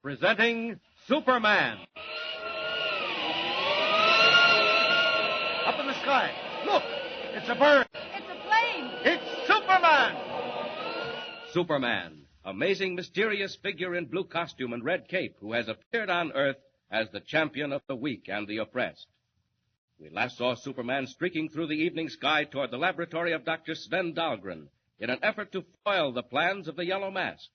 Presenting Superman. Up in the sky. Look! It's a bird. It's a plane. It's Superman! Superman, amazing, mysterious figure in blue costume and red cape who has appeared on Earth as the champion of the weak and the oppressed. We last saw Superman streaking through the evening sky toward the laboratory of Dr. Sven Dahlgren in an effort to foil the plans of the Yellow Mask.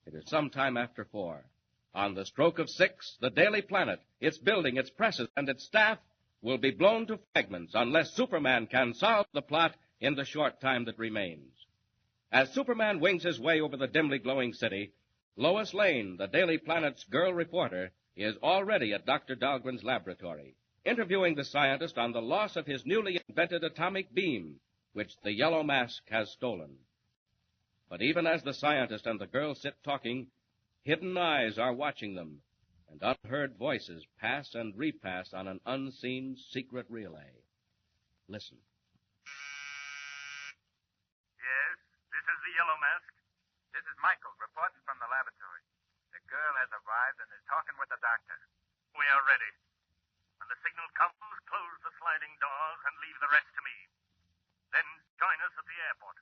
It is some time after 4. On the stroke of 6, the Daily Planet, its building, its presses, and its staff will be blown to fragments unless Superman can solve the plot in the short time that remains. As Superman wings his way over the dimly glowing city, Lois Lane, the Daily Planet's girl reporter, is already at Dr. Dahlgren's laboratory, interviewing the scientist on the loss of his newly invented atomic beam, which the Yellow Mask has stolen. But even as the scientist and the girl sit talking, hidden eyes are watching them, and unheard voices pass and repass on an unseen secret relay. Listen. Yes, this is the Yellow Mask. This is Michael, reporting from the laboratory. The girl has arrived and is talking with the doctor. We are ready. When the signal comes, close the sliding doors and leave the rest to me. Then join us at the airport.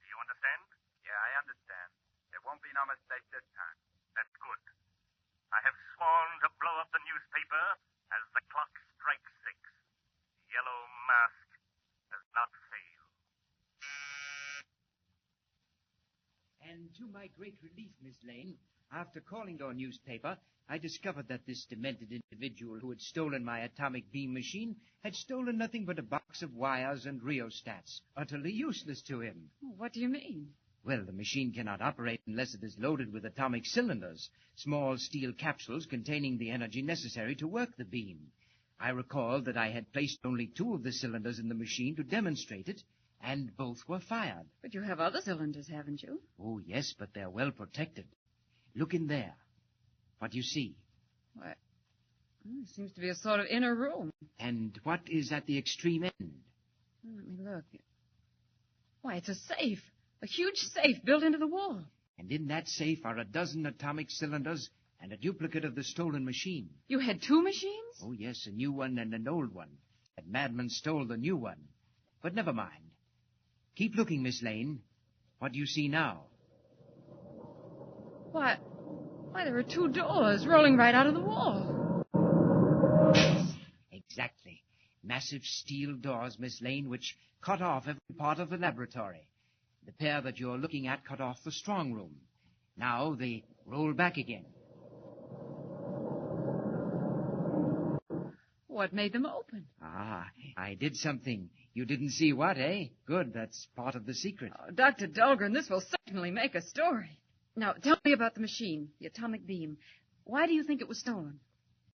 Do you understand? Yeah, I understand. There won't be no mistake this time. That's good. I have sworn to blow up the newspaper as the clock strikes 6. Yellow Mask does not fail. And to my great relief, Miss Lane, after calling your newspaper, I discovered that this demented individual who had stolen my atomic beam machine had stolen nothing but a box of wires and rheostats, utterly useless to him. What do you mean? Well, the machine cannot operate unless it is loaded with atomic cylinders, small steel capsules containing the energy necessary to work the beam. I recalled that I had placed only 2 of the cylinders in the machine to demonstrate it, and both were fired. But you have other cylinders, haven't you? Oh, yes, but they're well protected. Look in there. What do you see? Why, it seems to be a sort of inner room. And what is at the extreme end? Let me look. Why, it's a safe. A huge safe built into the wall. And in that safe are a dozen atomic cylinders and a duplicate of the stolen machine. You had 2 machines? Oh, yes, a new one and an old one. That madman stole the new one. But never mind. Keep looking, Miss Lane. What do you see now? Why, there are 2 doors rolling right out of the wall. Exactly. Massive steel doors, Miss Lane, which cut off every part of the laboratory. The pair that you're looking at cut off the strong room. Now they roll back again. What made them open? Ah, I did something. You didn't see what, eh? Good, that's part of the secret. Oh, Dr. Dahlgren, this will certainly make a story. Now, tell me about the machine, the atomic beam. Why do you think it was stolen?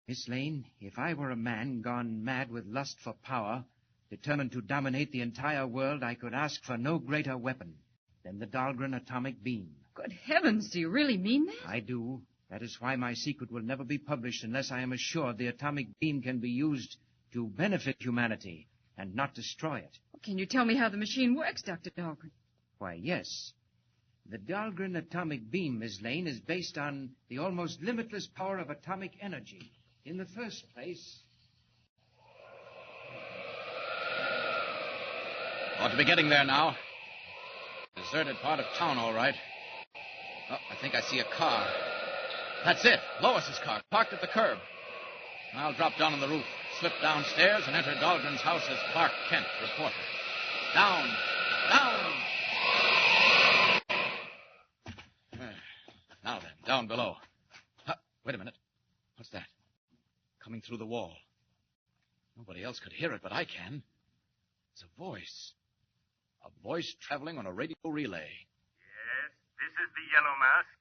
Miss Lane, if I were a man gone mad with lust for power, determined to dominate the entire world, I could ask for no greater weapon than the Dahlgren atomic beam. Good heavens, do you really mean that? I do. That is why my secret will never be published unless I am assured the atomic beam can be used to benefit humanity and not destroy it. Can you tell me how the machine works, Dr. Dahlgren? Why, yes. The Dahlgren atomic beam, Miss Lane, is based on the almost limitless power of atomic energy. In the first place... Ought to be getting there now. Deserted part of town, all right. Oh, I think I see a car. That's it. Lois's car, parked at the curb. I'll drop down on the roof, slip downstairs, and enter Dahlgren's house as Clark Kent, reporter. Down! Down! Now then, down below. Wait a minute. What's that? Coming through the wall. Nobody else could hear it, but I can. It's a voice. A voice traveling on a radio relay. Yes, this is the Yellow Mask.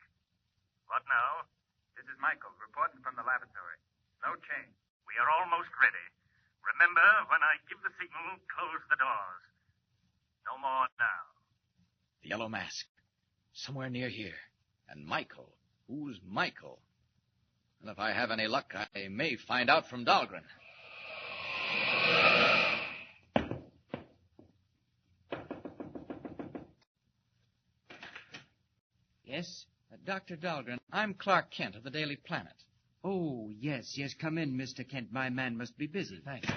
What now? This is Michael, reporting from the laboratory. No change. We are almost ready. Remember, when I give the signal, close the doors. No more now. The Yellow Mask. Somewhere near here. And Michael. Who's Michael? And if I have any luck, I may find out from Dahlgren. Yes? Dr. Dahlgren, I'm Clark Kent of the Daily Planet. Oh, yes. Come in, Mr. Kent. My man must be busy. Thanks.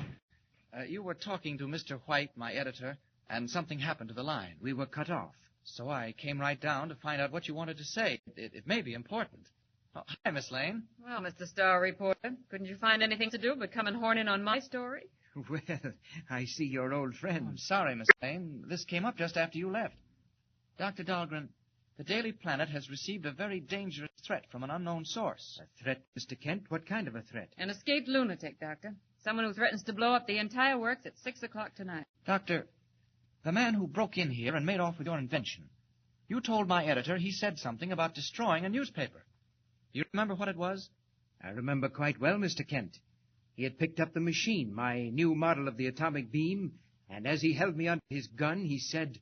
You were talking to Mr. White, my editor, and something happened to the line. We were cut off. So I came right down to find out what you wanted to say. It may be important. Oh, hi, Miss Lane. Well, Mr. Star Reporter, couldn't you find anything to do but come and horn in on my story? Well, I see you're old friends. I'm sorry, Miss Lane. This came up just after you left. Dr. Dahlgren, the Daily Planet has received a very dangerous threat from an unknown source. A threat, Mr. Kent? What kind of a threat? An escaped lunatic, Doctor. Someone who threatens to blow up the entire works at 6 o'clock tonight. Doctor, the man who broke in here and made off with your invention, you told my editor he said something about destroying a newspaper. Do you remember what it was? I remember quite well, Mr. Kent. He had picked up the machine, my new model of the atomic beam, and as he held me under his gun, he said,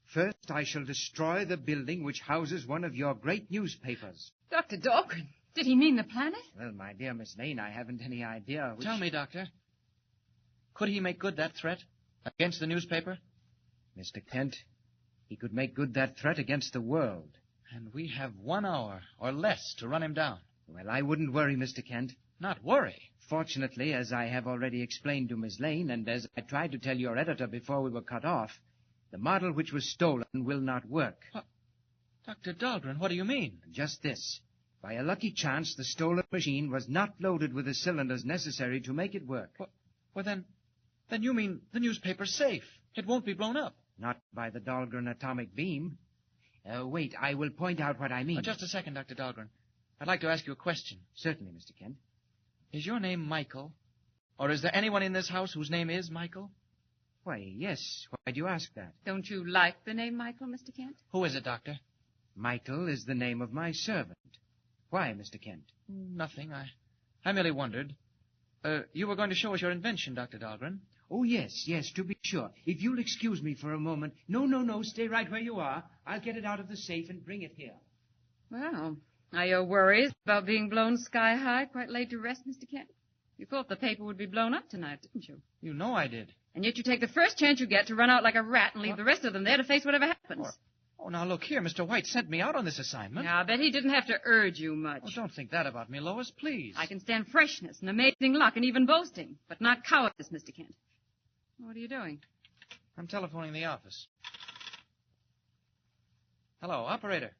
"First, I shall destroy the building which houses one of your great newspapers." Dr. Dahlgren, did he mean the planet? Well, my dear Miss Lane, I haven't any idea which... Tell me, Doctor, could he make good that threat against the newspaper? Mr. Kent, he could make good that threat against the world. And we have 1 hour or less to run him down. Well, I wouldn't worry, Mr. Kent. Not worry? Fortunately, as I have already explained to Miss Lane, and as I tried to tell your editor before we were cut off, the model which was stolen will not work. Dr. Dahlgren, what do you mean? Just this. By a lucky chance, the stolen machine was not loaded with the cylinders necessary to make it work. Well, then you mean the newspaper's safe. It won't be blown up. Not by the Dahlgren atomic beam. Wait, I will point out what I mean. Just a second, Dr. Dahlgren. I'd like to ask you a question. Certainly, Mr. Kent. Is your name Michael? Or is there anyone in this house whose name is Michael? Why, yes. Why do you ask that? Don't you like the name Michael, Mr. Kent? Who is it, Doctor? Michael is the name of my servant. Why, Mr. Kent? Nothing. I merely wondered. You were going to show us your invention, Dr. Dahlgren. Oh, yes, to be sure. If you'll excuse me for a moment. No, stay right where you are. I'll get it out of the safe and bring it here. Well, are your worries about being blown sky high quite laid to rest, Mr. Kent? You thought the paper would be blown up tonight, didn't you? You know I did. And yet you take the first chance you get to run out like a rat and leave the rest of them there to face whatever happens. Now look here. Mr. White sent me out on this assignment. Yeah, I bet he didn't have to urge you much. Oh, don't think that about me, Lois, please. I can stand freshness and amazing luck and even boasting, but not cowardice, Mr. Kent. What are you doing? I'm telephoning the office. Hello, operator.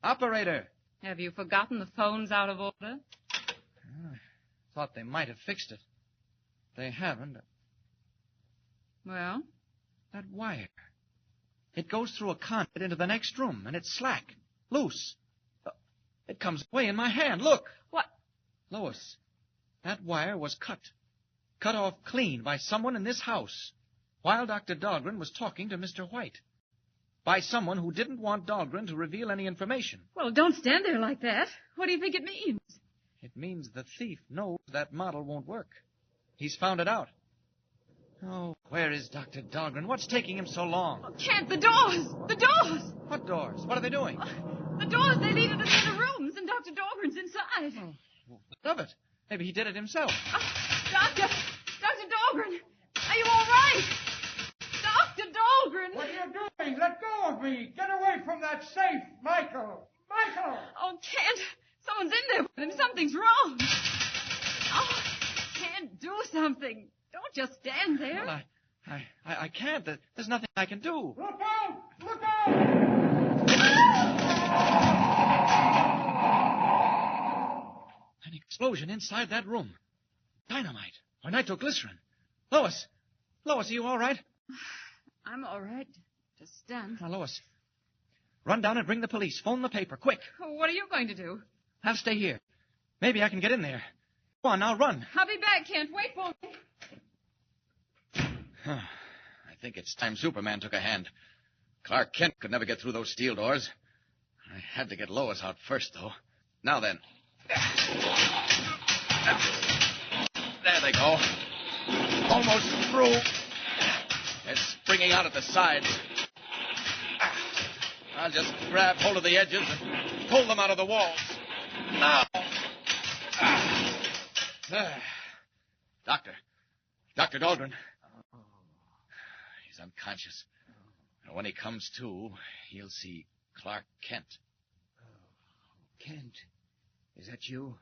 Operator! Have you forgotten the phone's out of order? I thought they might have fixed it. They haven't. Well? That wire. It goes through a conduit into the next room, and it's slack, loose. It comes away in my hand. Look! What? Lois, that wire was cut off clean by someone in this house while Dr. Dahlgren was talking to Mr. White. By someone who didn't want Dahlgren to reveal any information. Well, don't stand there like that. What do you think it means? It means the thief knows that model won't work. He's found it out. Oh, where is Dr. Dahlgren? What's taking him so long? Oh, Kent, the doors! The doors! What doors? What are they doing? The doors, they lead into the other rooms, and Dr. Dahlgren's inside. Oh, love it. Maybe he did it himself. Dr. Dahlgren, are you all right? Dr. Dahlgren! What are you doing? Let go of me! Get away from that safe! Michael! Michael! Oh, Kent, someone's in there with him. Something's wrong. Oh, Kent, do something. Don't just stand there. Well, I can't. There's nothing I can do. Look out! Look out! An explosion inside that room. Dynamite or nitroglycerin. Lois, are you all right? I'm all right. Just stand. Now, Lois, run down and bring the police. Phone the paper, quick. What are you going to do? I'll stay here. Maybe I can get in there. Go on, now run. I'll be back, Kent. Wait for me. I think it's time Superman took a hand. Clark Kent could never get through those steel doors. I had to get Lois out first, though. Now then. There they go. Almost through. They're springing out at the sides. I'll just grab hold of the edges and pull them out of the walls. Now. Dr. Dahlgren. He's unconscious. And when he comes to, he'll see Clark Kent. Kent, is that you?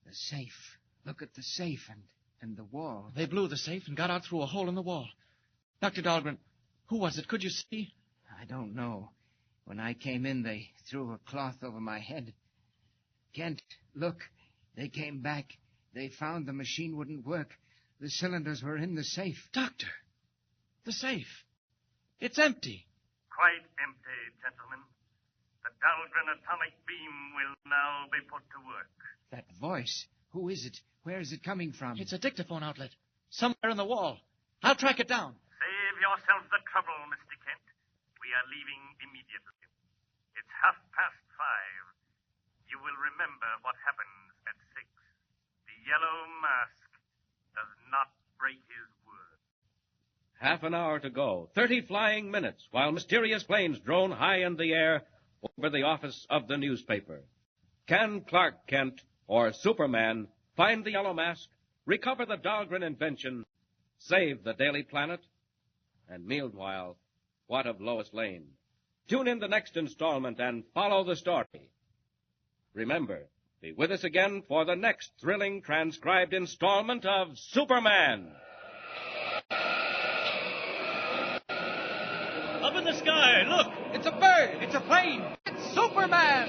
The safe. Look at the safe and the wall. They blew the safe and got out through a hole in the wall. Dr. Dahlgren, who was it? Could you see? I don't know. When I came in, they threw a cloth over my head. Kent, look. They came back. They found the machine wouldn't work. The cylinders were in the safe. Doctor, the safe. It's empty. Quite empty, gentlemen. The Dahlgren atomic beam will now be put to work. That voice. Who is it? Where is it coming from? It's a dictaphone outlet. Somewhere in the wall. I'll track it down. Save yourself the trouble, Mr. Kent. We are leaving immediately. It's 5:30. You will remember what happens at 6. The yellow mask does not break his word. Half an hour to go. 30 flying minutes while mysterious planes drone high in the air over the office of the newspaper. Can Clark Kent or Superman find the yellow mask, recover the Dahlgren invention, save the Daily Planet? And meanwhile, what of Lois Lane? Tune in the next installment and follow the story. Remember, be with us again for the next thrilling transcribed installment of Superman. Up in the sky, look! It's a bird. It's a plane. It's Superman.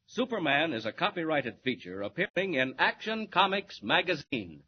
Superman is a copyrighted feature appearing in Action Comics magazine.